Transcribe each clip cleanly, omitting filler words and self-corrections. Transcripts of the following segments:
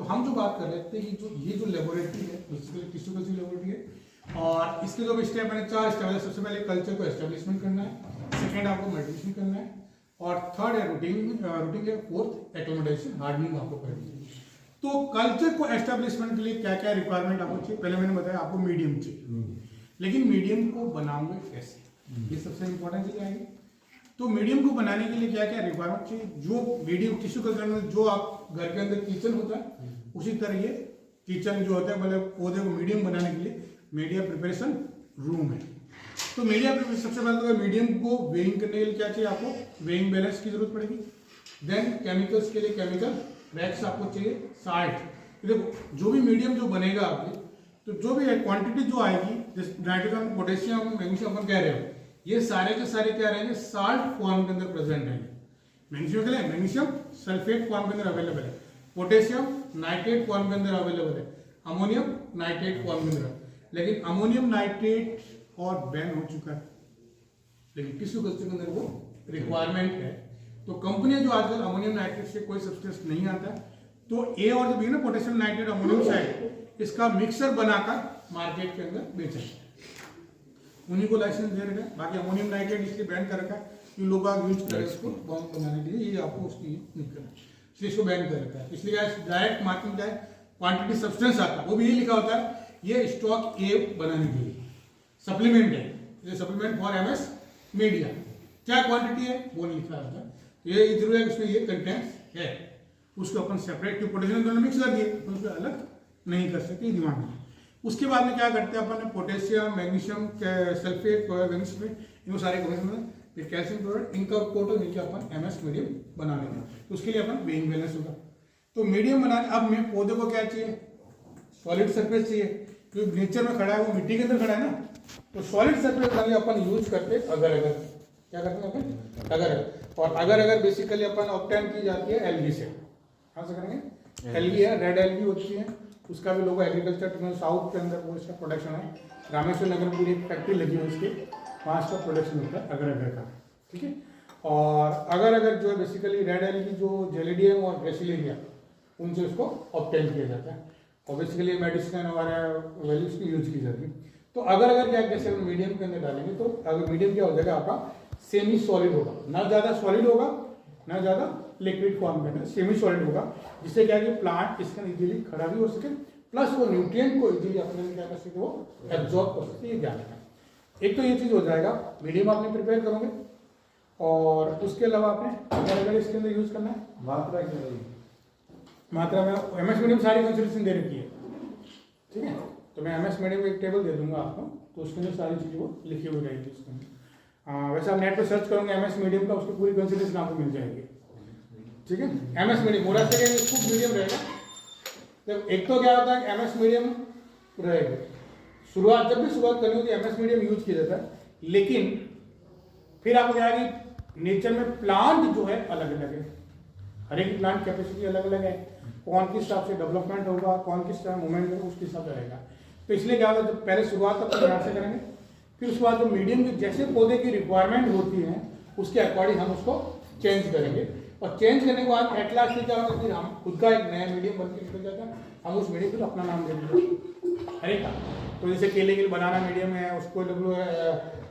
तो हम जो बात कर रहे थे कि जो ये जो लेबोरेटरी है बेसिकली टिश्यू कल्चर लेबोरेटरी है और इसके जो स्टेप मैंने 4 स्टेप है। सबसे पहले कल्चर को एस्टेब्लिशमेंट करना है, सेकेंड आपको मल्टीप्लिकेशन करना है और थर्ड है रूटिंग है, फोर्थ एक्लोमेटाइजेशन हार्डनिंग आपको करनी है। तो कल्चर को एस्टेब्लिशमेंट के लिए क्या क्या रिक्वायरमेंट आपको चाहिए, पहले मैंने बताया आपको मीडियम चाहिए, लेकिन मीडियम को बनाओगे कैसे, ये सबसे इंपॉर्टेंट चीज आएगी। तो मीडियम को बनाने के लिए क्या क्या रिक्वायरमेंट चाहिए, जो मीडियम टिश्यू कल्चर में जो आप घर के अंदर किचन होता है उसी तरह ये किचन जो होता है मतलब पौधे को मीडियम बनाने के लिए मीडिया प्रिपरेशन रूम है। तो मीडिया प्रिपरेशन सबसे पहले तो मीडियम को वेइंग करने के लिए क्या चाहिए, आपको वेइंग बैलेंस की जरूरत पड़ेगी। देन केमिकल्स के लिए केमिकल रैक्स आपको चाहिए, साल्ट। देखो जो भी मीडियम जो बनेगा आपके, तो जो भी क्वांटिटी जो आएगी, नाइट्रोजन पोटेशियम मैग्नीशियम अपन कह रहे हो, ये सारे के सारे क्या रहेंगे, साल्ट फॉर्म के अंदर प्रेजेंट रहेंगे। मैग्नीशियम के लिए मैग्नीशियम सल्फेट फॉर्म के अंदर अवेलेबल है, पोटेशियम नाइट्रेट फॉर्म के अंदर अवेलेबल है, अमोनियम नाइट्रेट फॉर्म के अंदर है। लेकिन अमोनियम नाइट्रेट और बैन हो चुका है, लेकिन टिश्यू कल्चर के अंदर वो रिक्वायरमेंट है। तो कंपनियां जो आजकल अमोनियम नाइट्रेट से कोई सब्सटेंस नहीं आता है, तो ए और जो बी ना पोटेशियम नाइट्रेट अमोनियम साइड, इसका मिक्सर बनाकर मार्केट के अंदर बेचा है, उन्हीं को लाइसेंस दे रखा है। बाकी अमोनियम नाइट्रेट इसलिए बैन कर रखा है कि लोग यूज करें इसको बॉम्ब बनाने के लिए, ये आपको उसकी नहीं करना, इसलिए इसको बैन कर रखा है। इसलिए डायरेक्ट मार्केट में जाए क्वांटिटी सब्सटेंस आता है, वो भी ये लिखा होता है ये स्टॉक ए बनाने के लिए सप्लीमेंट है, ये सप्लीमेंट फॉर एमएस मीडिया, क्या क्वांटिटी है वो लिखा होता है। ये जरूर है उसमें ये कंटेंट्स है, उसको अपन सेपरेट पोटेशियम दोनों मिक्स कर दिए, उसको अलग नहीं कर सकते, दिमाग में। उसके बाद में क्या करते हैं अपन, पोटेशियम मैग्नीशियम सल्फेट मैग्नीशियम इनको सारे फिर कैल्शियम क्लोराइड, इनका टोटल मिलकर अपन एमएस मीडियम बना लेंगे। तो उसके लिए अपन वेइंग बैलेंस होगा। तो मीडियम बनाने अब में पौधे को क्या चाहिए, सॉलिड सरफेस चाहिए, क्योंकि नेचर में खड़ा है वो मिट्टी के अंदर खड़ा है ना, तो सॉलिड सरफेस बनाने अपन यूज करते अगर अगर क्या करते हैं अपन अगर, और अगर बेसिकली अपन ऑब्टेन की जाती है एलगी से, कहाँ से करेंगे, एलगी है, रेड एलगी होती है, उसका भी लोगो एग्रीकल्चर टेक्नोलॉजी साउथ के अंदर वो इसका प्रोडक्शन है, रामेश्वर नगर में पूरी एक फैक्ट्री लगी हुई इसके, वहाँ इसका प्रोडक्शन होता है अगर का, ठीक है। और अगर जो है बेसिकली रेड एलगी जो जेलिडियम और ग्रेसिलेरिया उनसे उसको ऑब्टेन किया जाता है, और बेसिकली मेडिसिन वगैरह वैल्यूज की यूज की जाती है। तो अगर क्या जैसे हम मीडियम के अंदर डालेंगे, तो अगर मीडियम क्या हो जाएगा आपका सेमी सॉलिड होगा, ना ज़्यादा सॉलिड होगा ना ज़्यादा लिक्विड फॉर्म के अंदर, सेमी सॉलिड होगा, जिससे क्या कि प्लांट इसके इजीली खड़ा भी हो सके, प्लस वो न्यूट्रिएंट को इजीली अपने क्या कर सके, वो एब्जॉर्ब कर सके। ये ध्यान रखना, एक तो ये चीज़ हो जाएगा, मीडियम आपने प्रिपेयर करोगे, और उसके अलावा आपने अगर इसके अंदर यूज करना है मात्रा में एमएस मीडियम सारी कंसिडरेशन दे रखी है, ठीक है। तो मैं एमएस मीडियम एक टेबल दे दूंगा आपको, तो उसके अंदर सारी चीज़ें वो लिखी हुई रहेगी उसके अंदर। वैसे आप नेट पर सर्च करोगे एमएस मीडियम का, उसकी पूरी कंसिडरेशन आपको मिल जाएगी, ठीक है। एमएस मीडियम पूरा सेकेंड खूब मीडियम रहेगा। जब एक तो क्या होता है एमएस मीडियम रहेगा, शुरुआत जब भी शुरुआत करनी होती है एमएस मीडियम यूज किया जाता है, लेकिन फिर आपको क्या है कि नेचर में प्लांट जो है अलग अलग है, हर एक प्लांट कैपेसिटी अलग अलग है, कौन किस हिसाब से डेवलपमेंट होगा, कौन किस तरह मूवमेंट होगा, उसके हिसाब से रहेगा। तो इसलिए क्या होगा, जब पहले शुरुआत अपन यहाँ से करेंगे, फिर उसके बाद जो मीडियम की जैसे पौधे की रिक्वायरमेंट होती है उसके अकॉर्डिंग हम उसको चेंज करेंगे, और चेंज करने के बाद एट लास्ट क्या होगा, फिर हम खुद का एक नया मीडियम बन के निकल जाता है, हम उस मीडियम को अपना नाम दे देंगे हर एक का। तो जैसे केले के लिए बनाना मीडियम है, उसको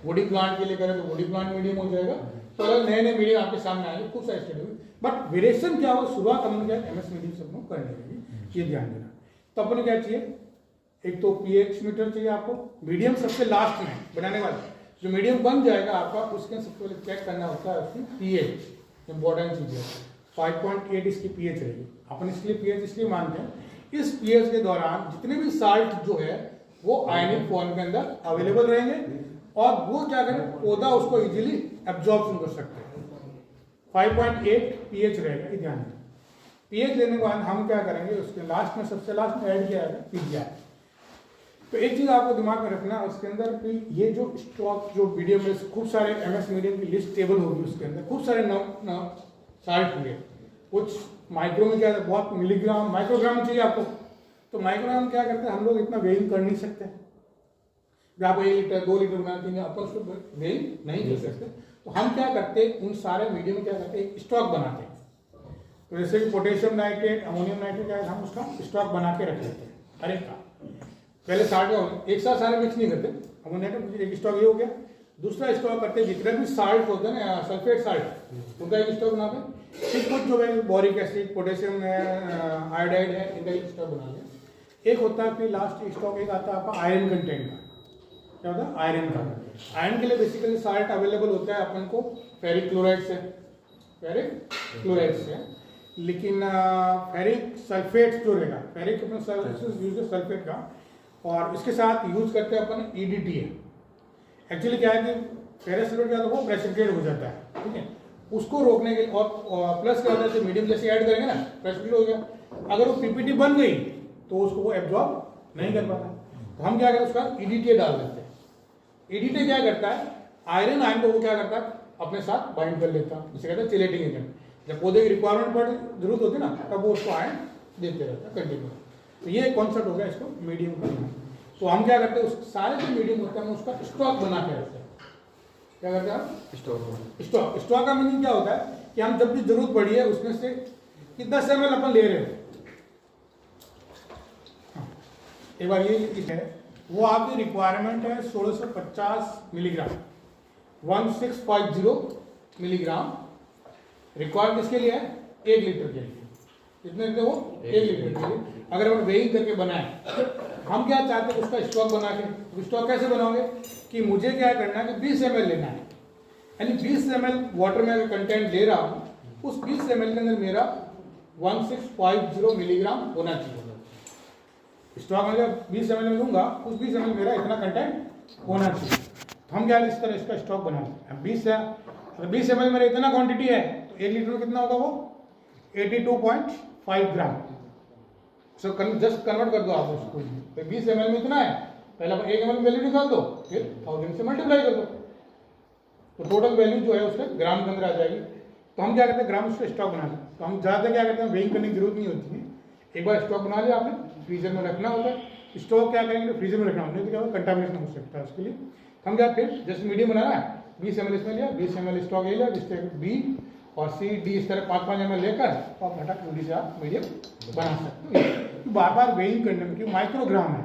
वुडी प्लांट के लिए करें तो वुडी प्लांट मीडियम हो जाएगा। तो नए नए मीडियम आपके सामने आएंगे, खूब सारे स्टडी होगी, बट वेरिएशन क्या हो, शुरुआत हमने क्या एमएस मीडियम से अपने करने लगी, ये ध्यान देना। तो अपने क्या चाहिए, एक तो पीएच मीटर चाहिए आपको, मीडियम सबसे लास्ट में बनाने वाला, जो मीडियम बन जाएगा आपका उसके सबसे पहले चेक करना होता है उसकी पीएच, इंपॉर्टेंट चीज है। 5.8 इसकी पीएच रहेगी, अपन इसलिए पीएच इसलिए मानते हैं, इस पीएच के दौरान जितने भी साल्ट जो है वो आयनिक फॉर्म के अंदर अवेलेबल रहेंगे, और वो क्या करें, पौधा उसको इजीली एब्जॉर्प्शन कर सकते हैं। 5.8 पीएच रहेगा, ये ध्यान दें। पीएच लेने के बाद हम क्या करेंगे, उसके लास्ट में सबसे लास्ट में ऐड किया जाएगा पीजीआई। तो एक चीज आपको दिमाग में रखना, उसके अंदर कि ये जो स्टॉक जो मीडियम में खूब सारे एमएस मीडियम की लिस्ट टेबल होगी, उसके अंदर खूब सारे साल्ट होंगे, कुछ माइक्रो में क्या है, बहुत मिलीग्राम माइक्रोग्राम में चाहिए आपको, तो माइक्रोग्राम क्या करते हैं, हम लोग इतना वेइंग कर नहीं सकते, आप 1 लीटर 2 लीटर बनाते हैं, अपन उसको वेइंग नहीं कर सकते। तो हम क्या करते हैं, उन सारे मीडियम में क्या करते हैं, एक स्टॉक बनाते हैं। तो जैसे कि पोटेशियम नाइट्रेट, अमोनियम नाइट्रेट क्या है, हम उसका स्टॉक बना के रख लेते हैं हर एक का। पहले साल्ट एक साथ सारे मिक्स नहीं करते, अमोनियम एक स्टॉक ये हो गया। दूसरा स्टॉक करते हैं जितने भी साल्ट होते हैं ना, सल्फेट साल्ट, उनका एक स्टॉक बनाते हैं। फिर कुछ जो है बोरिक एसिड, पोटेशियम है, आयोडाइड है, इनका एक स्टॉक बना लिया। एक होता है फिर लास्ट स्टॉक एक आता है आपका आयरन कंटेंट का। क्या होता है? आयरन का। आयरन के लिए बेसिकली साल्ट अवेलेबल होता है अपन को फेरिक क्लोराइड से, फेरिक क्लोराइड से, लेकिन फेरिक सल्फेट जो रहेगा, फेरिक अपना यूज है सल्फेट का, और इसके साथ यूज करते हैं अपन EDTA। एक्चुअली क्या है कि फेरस सल्फेट क्या होता है वो प्रेसिपिटेट हो जाता है, ठीक है, उसको रोकने के लिए, और प्लस क्या होता है मीडियम जैसे ऐड करेंगे ना, प्रेसिपिटेट हो गया, अगर वो PPT बन गई तो उसको वो एब्जॉर्ब नहीं कर पाता। तो हम क्या करें, उसका EDTA डाल देते हैं। EDTA क्या करता है, आयरन आयन को वो क्या करता है अपने साथ बाइंड कर लेता है, जिसे कहते हैं चिलेटिंग एजेंट। जब पौधे की रिक्वायरमेंट पर जरूरत होती है ना, तब वो उसको आयन देते रहता है कंटिन्यू। तो ये कॉन्सेप्ट हो गया इसको मीडियम करना। तो हम क्या करते हैं, उस सारे जो मीडियम होता है हम उसका स्टॉक बना के रखते हैं। क्या करते हैं हम? स्टॉक का मीनिंग क्या होता है कि हम जब भी जरूरत पड़ी है उसमें से कितना ml अपन ले रहे हो। एक बार ये है, वो आपकी रिक्वायरमेंट है 1650 मिलीग्राम, 1650 मिलीग्राम रिक्वायर्ड किसके लिए है? 1 लीटर के लिए। कितने लीटर? वो 1 लीटर के लिए। अगर हम वेइंग करके बनाए, हम क्या चाहते हैं उसका स्टॉक बना के। स्टॉक कैसे बनाओगे कि मुझे क्या करना है कि 20 ml लेना है, यानी 20 ml वाटर में अगर कंटेंट ले रहा हूँ, उस 20 ml के अंदर मेरा 1650 मिलीग्राम होना चाहिए। स्टॉक में जब 20 ml में दूंगा, उस 20 ml मेरा इतना कंटेंट होना चाहिए। तो हम क्या इस तरह इसका स्टॉक बनाते हैं। 20 ml मेरा इतना क्वांटिटी है, तो 1 लीटर में कितना होगा वो 82.5 ग्राम। सो जस्ट कन्वर्ट कर दो आप उसको। तो 20 ml में इतना है, पहले 1 ml वैल्यू निकाल दो, फिर 1000 से मल्टीप्लाई कर दो, तो टोटल वैल्यू जो है उसके ग्राम के अंदर आ जाएगी। तो हम क्या करते हैं, ग्राम उसका स्टॉक बनाते हैं। तो हम ज़्यादा क्या करते हैं, वेइंग करने की जरूरत नहीं होती है। एक बार स्टॉक बना लिया आपने, फ्रीजर में रखना होता है। स्टॉक क्या करेंगे, फ्रीजर में रखना होता है, तो क्या होगा कंटामिनेशन हो सकता है उसके लिए। हम क्या फिर जस्ट मीडियम बनाना है, 20 ml इसमें लिया, 20 ml स्टॉक ले लिया, जिससे B और C D इस तरह 5-5 ml लेकर आप हटा जल्दी से आप मीडियम बना सकते हो। तो बार बार वेइंग करने में, क्योंकि माइक्रोग्राम है।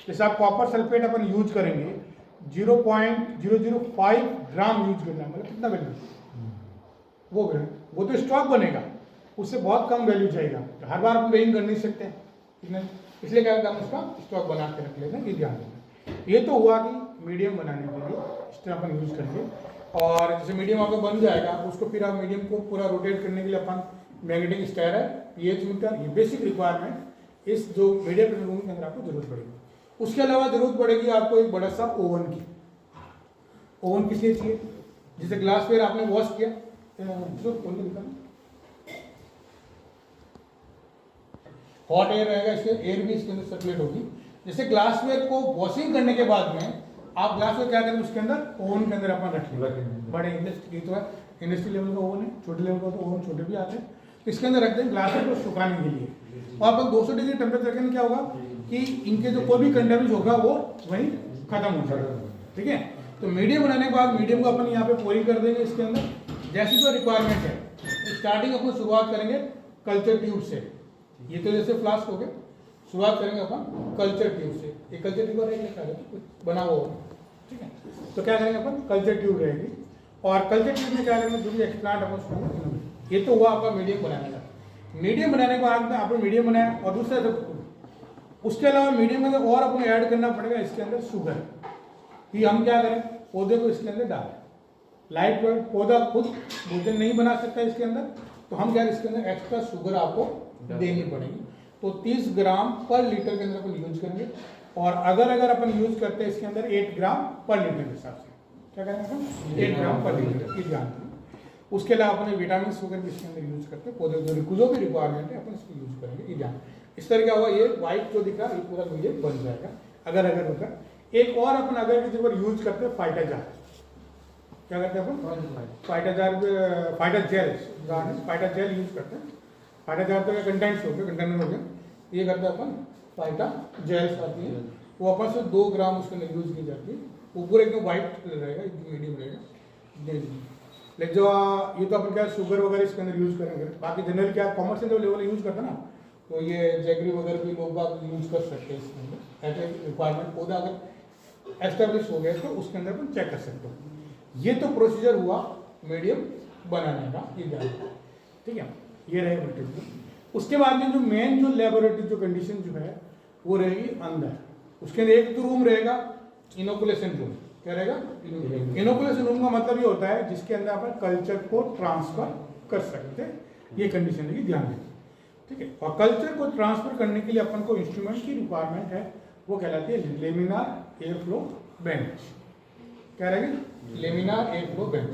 जैसे आप कॉपर सल्फेट अपन यूज करेंगे 0.005 ग्राम यूज करना, मतलब कितना वैल्यू वो ग्राम, वो तो स्टॉक बनेगा, उससे बहुत कम वैल्यू जाएगा। हर बार अपन वेइंग कर नहीं सकते हैं, इसलिए क्या हम उसका स्टॉक बना के रख लेते हैं, ये ध्यान देना। ये तो हुआ कि मीडियम बनाने के लिए इस तरह अपन यूज करेंगे। और जैसे मीडियम आपका बन जाएगा, उसको फिर आप मीडियम को पूरा रोटेट करने के लिए अपन मैग्नेटिक स्टायर है, pH मीटर, ये बेसिक रिक्वायरमेंट इस जो मीडियम रूम के अंदर आपको जरूरत पड़ेगी। उसके अलावा जरूरत पड़ेगी आपको एक बड़ा सा ओवन की। ओवन किस लिए चाहिए, जैसे ग्लास वेयर आपने वॉश किया, हॉट एयर रहेगा, इसके एयर भी इसके अंदर सर्कुलेट होगी। जैसे ग्लासवेयर को वॉशिंग करने के बाद में आप ग्लासवेयर क्या करें, उसके अंदर ओवन के अंदर अपन रखें। बड़े इंडस्ट्री तो है, इंडस्ट्री लेवल का ओवन है, छोटे लेवल का तो ओवन छोटे भी आते हैं, तो इसके अंदर रख दें ग्लासवेयर को सुखाने के लिए। और अपन 200 डिग्री टेम्परेचर रखें, क्या होगा कि इनके जो कोई भी कंडेंस होगा वो वहीं खत्म हो जाएगा। ठीक है, तो मीडियम बनाने के बाद मीडियम को अपन यहाँ पे पोरिंग कर देंगे इसके अंदर, जैसी जो रिक्वायरमेंट है। स्टार्टिंग अपन शुरुआत करेंगे कल्चर ट्यूब से, ये तो जैसे फ्लास्क हो गए, शुरुआत करेंगे अपन कल्चर ट्यूब से। ये कल्चर ट्यूब रहेगी बना हुआ होगा, ठीक है। तो क्या करेंगे अपन, कल्चर ट्यूब रहेगी, और कल्चर ट्यूब में क्या करेंगे, जो भी एक्सप्लांट अपन उसको, ये तो हुआ आपका मीडियम बनाने का। मीडियम बनाने के बाद में आपने मीडियम बनाया, और दूसरा उसके अलावा मीडियम में और अपन ऐड करना पड़ेगा इसके अंदर शुगर। कि हम क्या करें, पौधे को इसके अंदर डालें, लाइट वेट, पौधा खुद भोजन नहीं बना सकता इसके अंदर, तो हम क्या इसके अंदर एक्स्ट्रा शुगर आपको देनी पड़ेगी। तो 30 ग्राम पर लीटर के अंदर अपन यूज करेंगे, और अगर अपन यूज करते हैं इसके अंदर 8 ग्राम पर लीटर के हिसाब से, क्या करेंगे अपन 8 ग्राम पर लीटर की ध्यान दें। उसके अलावा अपने विटामिन वगैरह भी इसके अंदर यूज करते हैं, पौधे जो भी रिक्वायरमेंट है अपन इसको यूज करेंगे, ये ध्यान। इस तरह क्या हुआ, ये व्हाइट जो दिखा ये पूरा मीडियम बन जाएगा अगर होगा। एक और अपन अगर की जगह यूज करते हैं फाइटा जार। क्या करते हैं अपन, Phyta jar, Phytagel use करते हैं। फाइटा जार तो कंटेंट्स हो गए, कंटेनर हो गए, ये करते हैं अपन फाइटा जेल्स आती है, वो अपन से 2 ग्राम उसके अंदर यूज की जाती है। वो पूरा एकदम व्हाइट रहेगा, एकदम मीडियम रहेगा। लेकिन जो ये तो अपन क्या शुगर वगैरह इसके अंदर यूज करेंगे, बाकी जनरल क्या कॉमर्स जो लेवल यूज करते हैं ना, तो ये जैगरी वगैरह भी लोग आप यूज कर सकते हैं इसके अंदर। ऐसे रिक्वायरमेंट पौधा अगर एस्टेब्लिश हो गया तो उसके अंदर अपन चेक कर सकते हो। ये तो प्रोसीजर हुआ मीडियम बनाने का, ये ध्यान, ठीक है, ये रहेगा मल्टीप्ल। उसके बाद में जो मेन जो लेबोरेटरी जो कंडीशन जो है वो रहेगी अंदर, उसके अंदर एक तो रूम रहेगा इनोकुलेशन रूम। क्या रहेगा? इनोकुलेशन रूम का मतलब ये होता है जिसके अंदर अपन कल्चर को ट्रांसफर कर सकते हैं, ये कंडीशन रहेगी, ध्यान दें, ठीक है। और कल्चर को ट्रांसफर करने के लिए अपन को इंस्ट्रूमेंट की रिक्वायरमेंट है, वो कहलाती है लेमिनार एयर फ्लो बेंच। क्या रहेगी? Laminar air flow bench.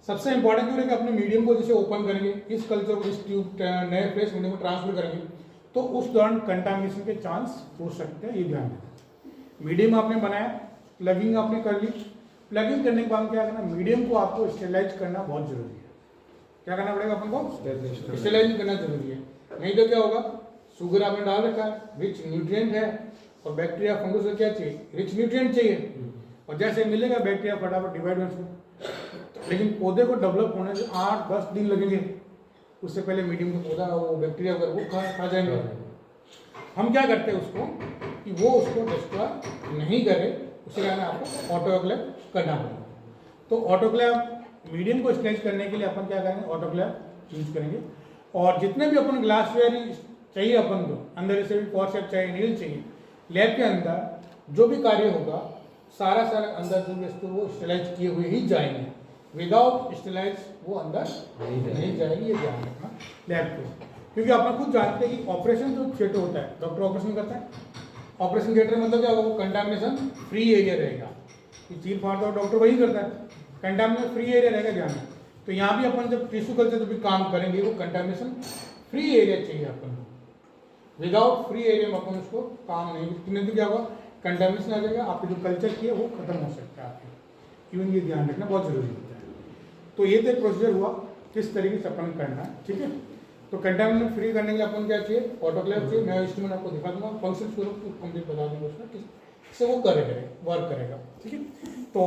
सबसे इंपॉर्टेंट जो है कि अपने मीडियम को जैसे ओपन करेंगे, इस कल्चर को इस ट्यूब नए फ्रेश मीडियम को ट्रांसफर करेंगे तो उस दौरान कंटामिनेशन के चांस हो सकते हैं, ये ध्यान रखें। मीडियम आपने बनाया, प्लगिंग आपने कर ली, प्लगिंग करने के बाद क्या करना, मीडियम को आपको स्टेरिलाइज करना बहुत जरूरी है। क्या करना पड़ेगा अपन को? स्टेरिलाइज करना जरूरी है, नहीं तो क्या होगा, शुगर आपने डाल रखा है, रिच न्यूट्रिएंट है, और बैक्टीरिया फंगस को क्या चाहिए? रिच न्यूट्रिएंट चाहिए, और जैसे मिलेगा बैक्टीरिया फटाफट डिवाइड हो। लेकिन पौधे को डेवलप होने से 8-10 दिन लगेंगे, उससे पहले मीडियम का पौधा वो बैक्टीरिया वगैरह वो खा जाएंगे। हम क्या करते हैं उसको कि वो उसको डिस्ट्रॉय नहीं करे, उसे क्या आपको ऑटोक्लेव करना पड़ेगा। तो ऑटोक्लेव मीडियम को स्टेज करने के लिए अपन क्या करेंगे, ऑटोक्लेव यूज करेंगे। और जितने भी अपन ग्लासवेयर चाहिए अपन को अंदर, जैसे भी फॉरसेप चाहिए, नील चाहिए, लैब के अंदर जो भी कार्य होगा सारा अंदर जो वस्तु वो स्टेलाइज किए हुए ही जाएंगे, विदाउट स्टेलाइज वो अंदर नहीं जाएगी, ये ध्यान रखना लैब को। क्योंकि अपन खुद जानते हैं कि ऑपरेशन जो थिएटर होता है, डॉक्टर ऑपरेशन करता है, ऑपरेशन थिएटर मतलब क्या होगा, वो कंटामिनेशन फ्री एरिया रहेगा, चीर फाड़ तो डॉक्टर वही करता है, कंटामिनेशन फ्री एरिया रहेगा, ध्यान में। तो यहाँ भी अपन जब टिश्यू कल्चर भी काम करेंगे वो कंटामिनेशन फ्री एरिया चाहिए अपन को, विदाउट फ्री एरिया में अपन उसको काम नहीं तो क्या होगा, कंटामिनेशन आ जाएगा, आपके जो कल्चर किए वो खत्म हो सकता है आपके। इवन ये ध्यान रखना बहुत जरूरी होता है। तो ये तो प्रोसीजर हुआ किस तरीके से अपन करना है, ठीक है। तो कंटामिनेशन फ्री करने के लिए अपन क्या चाहिए, ऑटोक्लेव चाहिए। मैं इंस्ट्रूमेंट आपको दिखा दूंगा, फंक्शन पूरा कंप्लीट बता दूंगा उसका किससे वो करेगा, वर्क करेगा, ठीक है। तो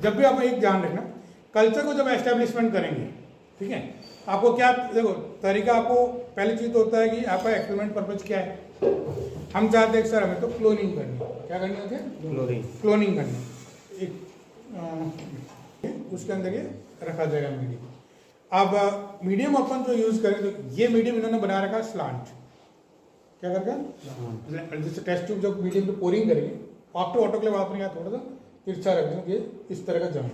जब भी आप एक ध्यान रखना, कल्चर को जब एस्टेब्लिशमेंट करेंगे, ठीक है, आपको क्या देखो तरीका, आपको पहली चीज तो होता है कि आपका एक्सपेरिमेंट पर्पज क्या है। हम चाहते हैं सर हमें तो क्लोनिंग करनी है, क्या करनी होती है, क्लोनिंग करनी। एक उसके अंदर ये रखा जाएगा मीडियम। अब मीडियम अपन जो यूज करें, तो ये मीडियम इन्होंने बना रखा स्लांट, क्या करके जैसे टेस्ट ट्यूब जब मीडियम पे पोरिंग करेंगे, आफ्टर ऑटोक्लेव आपने यहाँ थोड़ा सा तिरछा रख देंगे, इस तरह का जमा।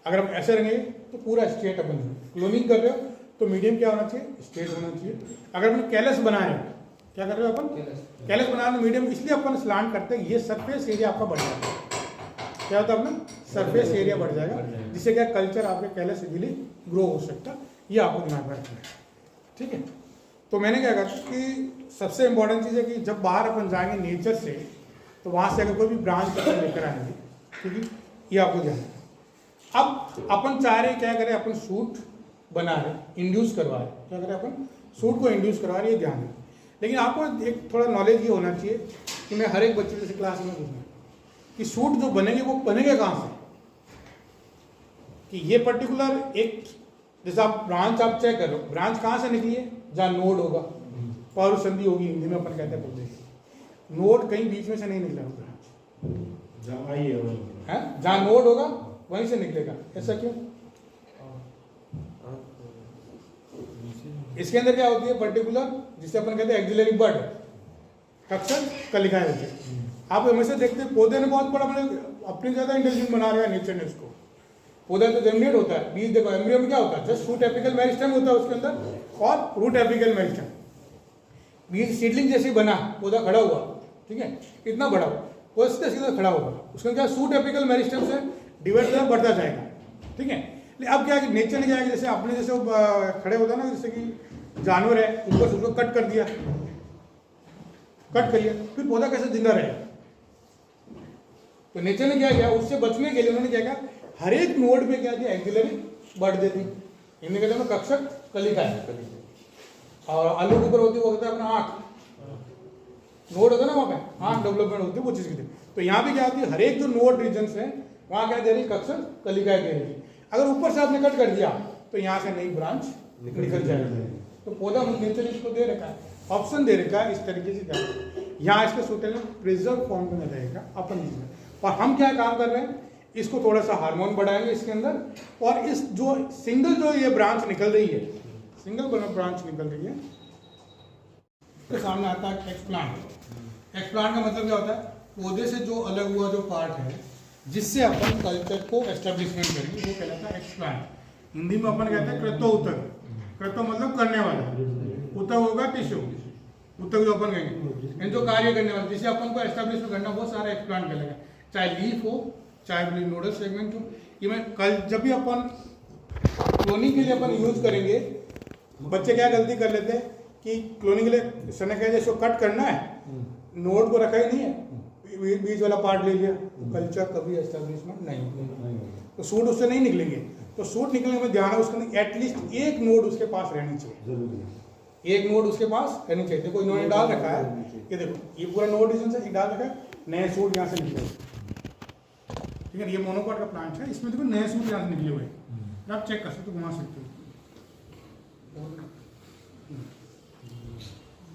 अगर हम ऐसे रहेंगे तो पूरा स्ट्रेट अपन क्लोनिंग कर रहे हो तो मीडियम क्या होना चाहिए, स्ट्रेट होना चाहिए। अगर अपन कैलस बना रहे हैं, क्या कर रहे हो अपन, कैलस बना रहे मीडियम, इसलिए अपन स्लांट करते हैं, ये सरफेस एरिया आपका बढ़ जाएगा। क्या होता है अपना, सरफेस एरिया बढ़ जाएगा, जिससे क्या कल्चर आपके कैलस इजीली ग्रो हो सकता है, ये आपको दिमाग में रखना है, ठीक है। तो मैंने क्या कहा कि सबसे इंपॉर्टेंट चीज़ है कि जब बाहर अपन जाएंगे नेचर से, तो वहाँ से अगर कोई भी ब्रांच अपन लेकर आएंगे, ठीक है, ये आपको ध्यान है। अब अपन चाह रहे क्या करें, अपन सूट बना रहे, इंड्यूस करवा रहे, क्या करें अपन सूट को इंड्यूस करवा रहे, ये ध्यान है। लेकिन आपको एक थोड़ा नॉलेज ये होना चाहिए कि मैं हर एक बच्चे जैसे क्लास में पूछूँ कि सूट जो बनेंगे वो बनेंगे कहाँ से, कि ये पर्टिकुलर एक जैसे आप ब्रांच आप चेक करो, ब्रांच कहाँ से निकली है, जहाँ नोड होगा, पावर संधि होगी, हिंदी में अपन कहते हैं पौधे, नोड कहीं बीच में से नहीं निकला होगा, जहाँ नोड होगा वहीं से निकलेगा। ऐसा क्यों, इसके अंदर क्या होती है पर्टिकुलर, जिसे अपन कहते हैं एक्सिलरी बड, कक्षर कलिकाएं होती है। आप हमेशा देखते हैं पौधे ने बहुत बड़ा अपनी ज्यादा इंटेलिजेंट बना रहा है नेचर ने उसको। पौधा तो जर्मिनेट होता है, बीज देखो एम्ब्रियो में क्या होता है, जस्ट शूट एपिकल मेरिस्टेम होता है उसके अंदर, और रूट एपिकल मेरिस्टेम। बीज सीडलिंग जैसे बना, पौधा खड़ा हुआ, ठीक है, इतना बड़ा वो सीधा सीधा खड़ा होगा, उसके क्या शूट एपिकल मेरिस्टेम से डिवाइड बढ़ता जाएगा, ठीक है। अब क्या है, नेचर ने क्या है, जैसे अपने जैसे खड़े होता है ना, जैसे कि जानवर है, उसको कट कर दिया, कट करिए, फिर पौधा कैसे जिंदा रहेगा। तो नेचर ने क्या किया, उससे बचने के लिए उन्होंने क्या किया, हर एक नोड पे क्या किया, एक्सिलरी बढ़ देती, इनमें कहते हैं कक्षक कलिका है, और आलू के ऊपर होती वो होता है अपना आँख, नोड होता है ना वहाँ पे आँख डेवलपमेंट होती है वो चीज़ की। तो यहाँ पे क्या होती है, हर एक जो नोड रीजन है वहाँ क्या दे रही, कक्षक कलिकाएं दे रही। अगर ऊपर से आपने कट कर दिया तो यहाँ से नई ब्रांच निकल जाएगी। तो पौधा नेचर इसको दे रखा है, ऑप्शन दे रखा है इस तरीके से क्या यहाँ इसके सूटेबल प्रिजर्व फॉर्म में रहेगा अपन इसमें। और हम क्या काम कर रहे हैं, इसको थोड़ा सा हार्मोन बढ़ाएंगे इसके अंदर, और इस जो सिंगल जो ये ब्रांच निकल रही है, सिंगल ब्रांच निकल रही है, इसके सामने आता है एक्सप्लांट। एक्सप्लांट का मतलब क्या होता है, पौधे से जो अलग हुआ जो पार्ट है जिससे अपन कल्चर को एस्टेब्लिशमेंट करेंगे वो कहलाता है एक्सप्लांट। हिंदी में अपन कहते हैं कृतो उतक। कृतो मतलब करने वाला, उतक होगा टिश्यू, उतक जो अपन कहेंगे जो कार्य करने वाला जिसे अपन को एस्टेब्लिशमेंट करना वो सारा एक्सप्लांट कहलाएगा, चाहे लीफ हो चाहे नोडल सेगमेंट हो। इवन कल जब भी अपन क्लोनिंग के लिए अपन यूज करेंगे, बच्चे क्या गलती कर लेते हैं कि क्लोनिंग के लिए सने कहे जैसे कट करना है, नोड को रखा ही नहीं है, बीच वाला पार्ट ले लिया, कल्चर कभी एस्टेब्लिशमेंट नहीं, तो सूट उससे नहीं निकलेंगे। तो सूट निकलने में ध्यान है उसके अंदर एटलीस्ट एक नोड उसके पास रहनी चाहिए, एक नोड उसके पास रहनी चाहिए। देखो इन्होंने डाल रखा है, ये देखो ये पूरा नोड डिवीजन से डाल रखा है, नए सूट यहाँ से निकले, ठीक है। ये मोनोकॉट का प्लांट है, इसमें देखो नए सूट यहाँ से निकले हुए, आप चेक कर सकते हो, घुमा सकते हो,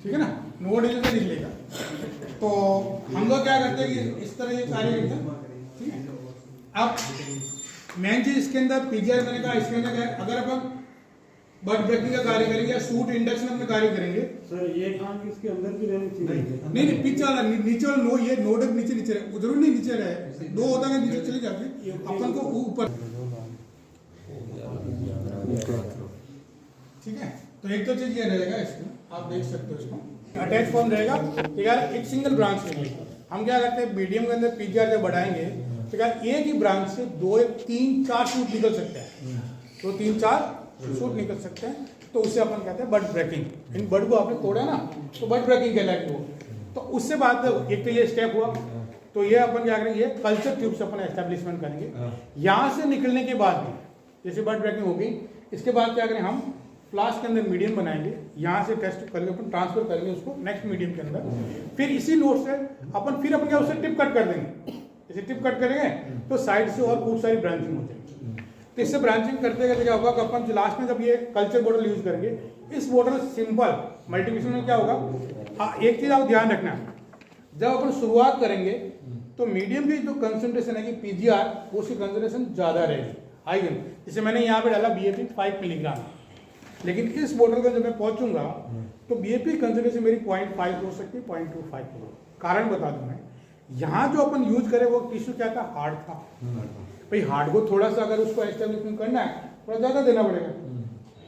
ठीक है ना, नोड डिवीजन से निकलेगा। तो हम लोग क्या करते हैं कि इस तरह ये कार्य करते हैं, ठीक है। अब मेन चीज इसके अंदर पीजीआर मैंने कहा, इसके अंदर क्या है, अगर अपन बड ब्रेकिंग का कार्य करेंगे या सूट इंडक्शन अपने कार्य करेंगे, सर ये काम इसके अंदर भी रहनी चाहिए। नहीं पीछे वाला नीचे वाला नो, ये नोड नीचे रहे, जरूर नहीं नीचे रहे, दो होता है नीचे चले जाते अपन को ऊपर, ठीक है। तो एक तो चीज ये रहेगा, इसमें आप देख सकते हो, इसको अटैच फॉर्म रहेगा, ठीक है। एक सिंगल ब्रांच निकलेगी। हम क्या करते हैं मीडियम के अंदर पीजीआर जब बढ़ाएंगे तो क्या एक ही ब्रांच से 2 3 4 सूट निकल सकते हैं, तो 3 4 सूट निकल सकते हैं, तो उससे अपन कहते हैं बड ब्रेकिंग। इन बड को आपने तोड़ा ना तो बड ब्रेकिंग कहलाएगी वो। तो उससे बाद एक तो ये स्टेप हुआ, तो ये अपन क्या करेंगे, कल्चर ट्यूब से अपन एस्टेब्लिशमेंट करेंगे। यहाँ से निकलने के बाद भी जैसे बड ब्रेकिंग होगी, इसके बाद क्या करें हम फ्लास्क के अंदर मीडियम बनाएंगे, यहाँ से टेस्ट करके अपन ट्रांसफर करेंगे उसको नेक्स्ट मीडियम के अंदर। फिर इसी नोट से अपन फिर अपन क्या उससे टिप कट कर देंगे, जैसे टिप कट करेंगे तो साइड से और खूब सारी ब्रांचिंग हो जाएगी। तो इससे ब्रांचिंग करते करते क्या होगा कि अपन लास्ट में जब ये कल्चर बॉटल यूज करेंगे, इस बॉटल सिंपल मल्टीप्लिकेशन में क्या होगा, एक चीज आप ध्यान रखना, जब अपन शुरुआत करेंगे तो मीडियम की जो कंसंट्रेशन है कि पीजीआर उसकी कंसंट्रेशन ज्यादा रहेगी, हाई गन। जैसे मैंने यहाँ पे डाला बीएपी 5 मिलीग्राम, लेकिन इस बोतल का जब मैं पहुंचूंगा तो बीएपी कंसंट्रेशन मेरी 0.5 हो सकती है, 0.25 हो। कारण बता दूं मैं, यहाँ जो अपन यूज करें वो टिश्यू क्या था, हार्ड था भाई। हार्ड को थोड़ा सा अगर उसको एस्टेब्लिशमेंट करना है थोड़ा ज्यादा देना पड़ेगा,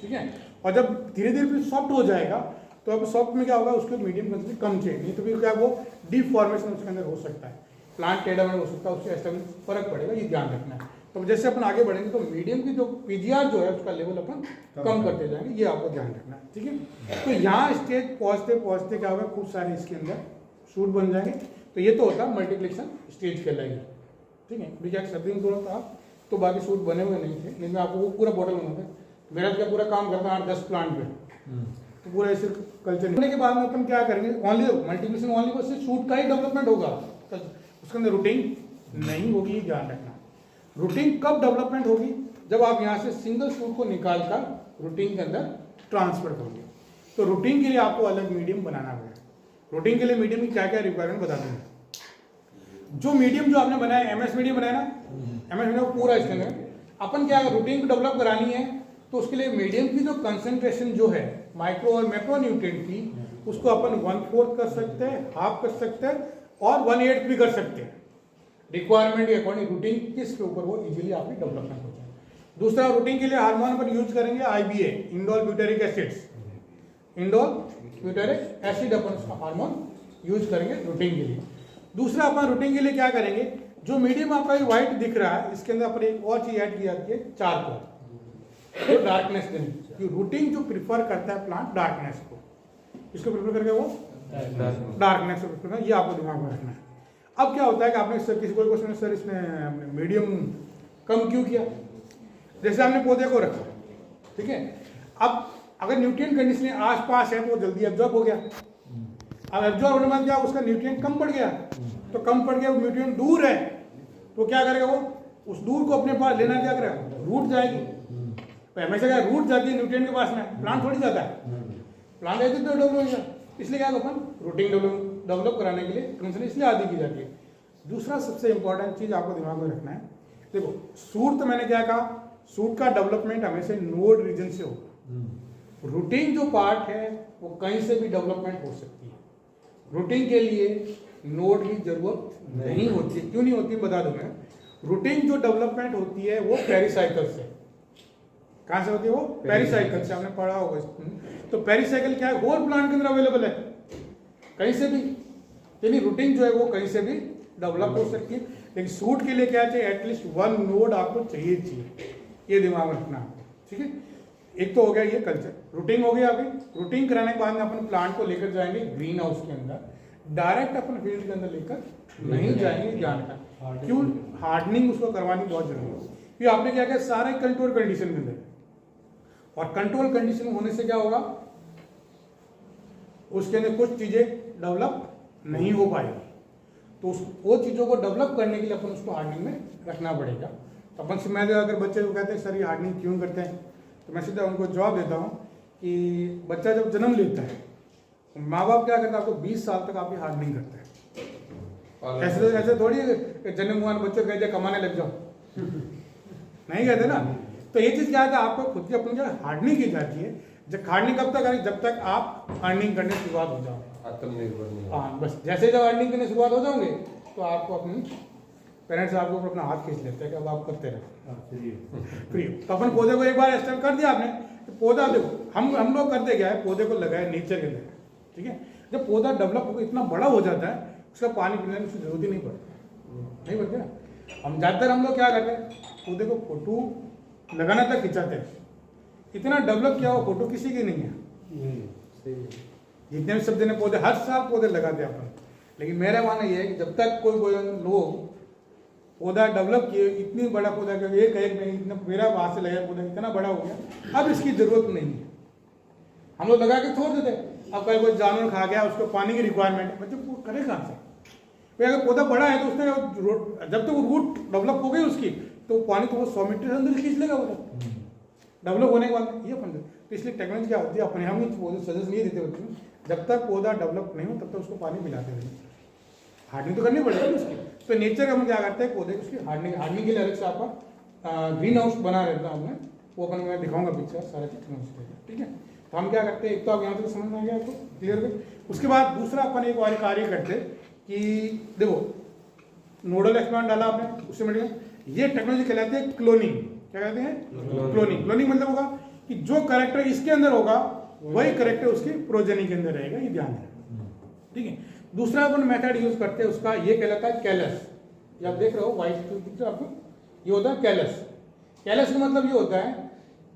ठीक है। और जब धीरे धीरे फिर सॉफ्ट हो जाएगा तो अब सॉफ्ट में क्या होगा, उसको मीडियम कंसंट्रेशन कम चाहिए, नहीं तो फिर क्या वो डिफॉर्मेशन उसके अंदर हो सकता है, प्लांट टेढ़ा हो सकता है, उससे एस्टेब्लिश फर्क पड़ेगा, ये ध्यान रखना है। तो जैसे अपन आगे बढ़ेंगे तो मीडियम की जो पीजीआर जो है उसका लेवल अपन कम करते जाएंगे, ये आपको ध्यान रखना है, ठीक है। तो यहाँ स्टेज पहुँचते पहुँचते क्या होगा, खूब सारे इसके अंदर शूट बन जाएंगे। तो ये तो होता है मल्टीप्लिकेशन स्टेज कहलाएगी, ठीक है। अभी क्या सर्दी में थोड़ा था तो बाकी शूट बने हुए नहीं थे, लेकिन आपको वो पूरा बॉटल बनाते हैं। मेरा क्या पूरा काम करता है 8-10 प्लांट पे, तो पूरा ऐसे कल्चर होने के बाद में अपन क्या करेंगे, ओनली मल्टीप्लिकेशन ओनली बस शूट का ही डेवलपमेंट होगा, उसके अंदर रूटिंग नहीं होगी, ध्यान रखना। रूटिंग कब डेवलपमेंट होगी, जब आप यहाँ से सिंगल शूट को निकाल कर रूटिंग के अंदर ट्रांसफर करोगे। तो रूटिंग के लिए आपको अलग मीडियम बनाना पड़ेगा। रूटिंग के लिए मीडियम की क्या क्या रिक्वायरमेंट बता देंगे। जो मीडियम जो आपने बनाया एमएस मीडियम बनाया ना, एमएस मीडियम पूरा इसके अंदर अपन क्या रूटिंग को डेवलप करानी है, तो उसके लिए मीडियम की जो कंसेंट्रेशन जो है माइक्रो और मैक्रो न्यूट्रिएंट की, उसको अपन 1/4 कर सकते हैं, हाफ कर सकते हैं और 1/8 भी कर सकते हैं, रिक्वायरमेंट के अकॉर्डिंग रूटीन किसके ऊपर वो इजीली आपकी डेवलपमेंट हो जाए। दूसरा रूटीन के लिए हार्मोन पर यूज करेंगे IBA, indole butyric acids, indole butyric acid अपन उसका हार्मोन यूज करेंगे रूटीन के लिए। दूसरा अपन रूटीन के लिए क्या करेंगे, जो मीडियम आपका व्हाइट दिख रहा है इसके अंदर अपन एक और चीज ऐड की जाती है, चारकोल, तो डार्कनेस देनी। रूटीन जो प्रिफर करता है प्लांट डार्कनेस को, इसको प्रिफर करके वो डार्कनेस को प्रिफर, ये आपको दिमाग में रखना है। अब क्या होता है कि आपने सर किसी को क्वेश्चन, सर इसने मीडियम कम क्यों किया, जैसे हमने पौधे को रखा, ठीक है। अब अगर न्यूट्रिएंट कंडीशन आसपास है तो वो जल्दी एब्जॉर्ब हो गया, अब एब्जॉर्ब होने बाद क्या उसका न्यूट्रिएंट कम पड़ गया, तो कम पड़ गया, न्यूट्रिएंट दूर है तो क्या करेगा वो उस दूर को अपने पास लेना क्या करेगा, रूट जाएगी। तो हमेशा क्या रूट जाती है न्यूट्रिएंट के पास में, प्लांट थोड़ी जाता है, प्लांट ऐसे तो डेवलप होगा। इसलिए क्या अपन रूटिंग डेवलप कराने के लिए कंसर्न इसलिए आदि की जाती है। दूसरा सबसे इंपॉर्टेंट चीज आपको दिमाग में रखना है, देखो सूट तो मैंने क्या कहा, सूट का डेवलपमेंट हमेशा नोड रीजन से होगा। रूटिंग जो पार्ट है वो कहीं से भी डेवलपमेंट हो सकती है। रूटिंग के लिए नोड की जरूरत नहीं होती। क्यों नहीं होती बता दूं मैं। रूटिंग जो डेवलपमेंट होती है वो पेरिसाइकिल से, कहां से होती है वो, पेरिसाइकिल से, आपने पढ़ा होगा। तो पेरिसाइकिल क्या है, होल प्लांट के अंदर अवेलेबल है कहीं से भी, यानी रूटिंग जो है वो कहीं से भी डेवलप हो सकती है। लेकिन सूट के लिए क्या चाहिए, एटलीस्ट वन नोड आपको चाहिए, ये दिमाग में रखना है, ठीक है। एक तो हो गया ये कल्चर, रूटिंग हो गया। अभी रूटिंग कराने के बाद में अपन प्लांट को लेकर जाएंगे ग्रीन हाउस के अंदर, डायरेक्ट अपन फील्ड के अंदर लेकर नहीं जाएंगे। ध्यान का क्यों, हार्डनिंग उसको करवानी बहुत जरूरी है। क्योंकि आपने क्या किया, सारे कंट्रोल कंडीशन के अंदर, और कंट्रोल कंडीशन होने से क्या होगा, उसके अंदर कुछ चीजें डेवलप नहीं हो पाएगी। तो वो चीजों को डेवलप करने के लिए अपन उसको हार्डनिंग में रखना पड़ेगा। तो अपन से मैं अगर बच्चे को कहते हैं सर ये हार्डनिंग क्यों करते हैं, तो मैं सीधा उनको जवाब देता हूँ कि बच्चा जब जन्म लेता है, माँ बाप क्या करते हैं, आपको 20 साल तक आपकी हार्डनिंग करते हैं। ऐसे थोड़ी जन्म हुआ बच्चों कहते हैं कमाने लग जाओ, नहीं कहते ना। तो ये चीज क्या है, आपको खुद की अपनी हार्डनिंग की जाती है। जब हार्डनिंग कब तक, जब तक आप अर्निंग करने की शुरुआत हो जाओ, आत्मनिर्भर नहीं। हाँ बस, जैसे जब अर्निंग करने शुरुआत हो जाओगे तो आपको अपनी पेरेंट्स आपको अपना हाथ खींच लेते हैं कि अब आप करते रहो फ्री। तो अपन पौधे को एक बार स्टार्ट कर दिया आपने, तो पौधा देखो हम लोग करते क्या है, पौधे को लगाए नेचर के अंदर, ठीक है। जब पौधा डेवलप होकर इतना बड़ा हो जाता है, उसका पानी पीने की जरूरत ही नहीं पड़ती, नहीं पड़ती ना। हम ज्यादातर हम लोग क्या करते हैं, पौधे को फोटो लगाना तक खिंचाते हैं। इतना डेवलप किया हुआ फोटो किसी की नहीं है। जितने भी सब जने पौधे हर साल पौधे लगाते हैं अपन, लेकिन मेरा मानना यह है कि जब तक कोई लोग पौधा डेवलप किए, इतनी बड़ा पौधा एक में इतना मेरा वहां से लगा पौधा इतना बड़ा हो गया, अब इसकी जरूरत नहीं है, हम लोग लगा के छोड़ देते। अब कहीं कोई जानवर खा गया, उसको पानी की रिक्वायरमेंट है, बच्चे करे कहाँ से। भाई अगर पौधा बड़ा है तो उसने जब तक वो रूट डेवलप हो गई उसकी, तो पानी तो वो 100 मीटर से अंदर खींच लेगा वो डेवलप होने के बाद। ये अपन तो इसलिए टेक्नोलॉजी क्या होती है, अपने हम पौधे सजेस्ट नहीं देते होते हैं, जब तक पौधा डेवलप नहीं हो तब तक उसको पानी मिलाते हैं। हार्डनिंग तो करनी पड़ेगी उसकी। तो नेचर हम क्या करते हैं, पौधे की उसकी हार्डनिंग के लिए अलग से आपका ग्रीन हाउस बना रहता है हमने, वो अपन मैं दिखाऊंगा पिक्चर सारा चीज, ठीक है। तो हम क्या करते हैं, एक तो आप यहाँ तक समझ में आ गया आपको क्लियर है। उसके बाद दूसरा अपन एक और कार्य करते कि देखो नोडल एक्सप्लांट डाला आपने, उससे मिल गया। ये टेक्नोलॉजी कहलाती है क्लोनिंग। क्या कहते हैं, क्लोनिंग। क्लोनिंग मतलब होगा कि जो कैरेक्टर इसके अंदर होगा वही कैरेक्टर उसकी प्रोजेनी के अंदर रहेगा, ये ध्यान है, ठीक है। दूसरा अपन मेथड यूज करते हैं उसका, ये कहलाता है कैलस। ये आप देख रहे हो व्हाइट दिख रहा है आपको, ये होता है कैलस। कैलस का मतलब ये होता है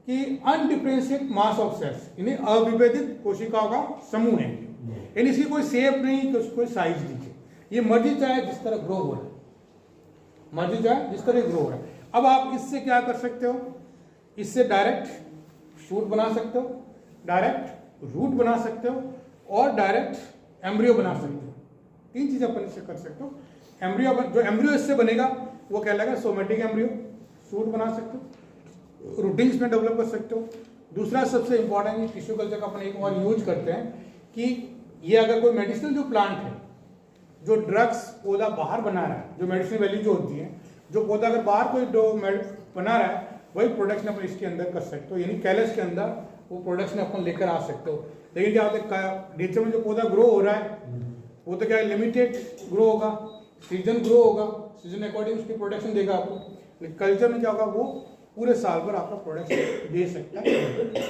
कि अनडिफरेंशिएट मास ऑफ सेल्स, यानी अविभेदित कोशिकाओं का समूह है, यानी इसकी कोई शेप नहीं, कोई साइज नहीं, ये मर्जी चाहे जिस तरह ग्रो हो रहा है, मर्जी चाहे जिस तरह ग्रो हो रहा है। अब आप इससे क्या कर सकते हो, इससे डायरेक्ट शूट बना सकते हो, डायरेक्ट रूट बना सकते हो, और डायरेक्ट एम्ब्रियो बना सकते हो। 3 चीजें अपन इससे कर सकते हो। एम्ब्रियो, जो एम्ब्रियो इससे बनेगा वो कहलाएगा सोमेटिक एम्ब्रियो, शूट बना सकते हो, रूटिंग्स में डेवलप कर सकते हो। दूसरा सबसे इंपॉर्टेंट टिश्यू कल्चर का अपन एक और यूज करते हैं कि ये अगर कोई मेडिसिनल जो प्लांट है, जो ड्रग्स पौधा बाहर बना रहा है, जो मेडिसिन वैल्यू जो होती है, जो पौधा अगर बाहर कोई बना रहा है वही प्रोडक्शन अपन इसके अंदर कर सकते हो, यानी कैलस के अंदर वो प्रोडक्शन अपन लेकर आ सकते हो। लेकिन क्या होता है, नेचर में जो पौधा ग्रो हो रहा है वो तो क्या है, लिमिटेड ग्रो होगा, सीजन ग्रो होगा, सीजन अकॉर्डिंग उसकी प्रोडक्शन देगा आपको। लेकिन कल्चर में क्या होगा, वो पूरे साल भर आपका प्रोडक्शन दे सकता है।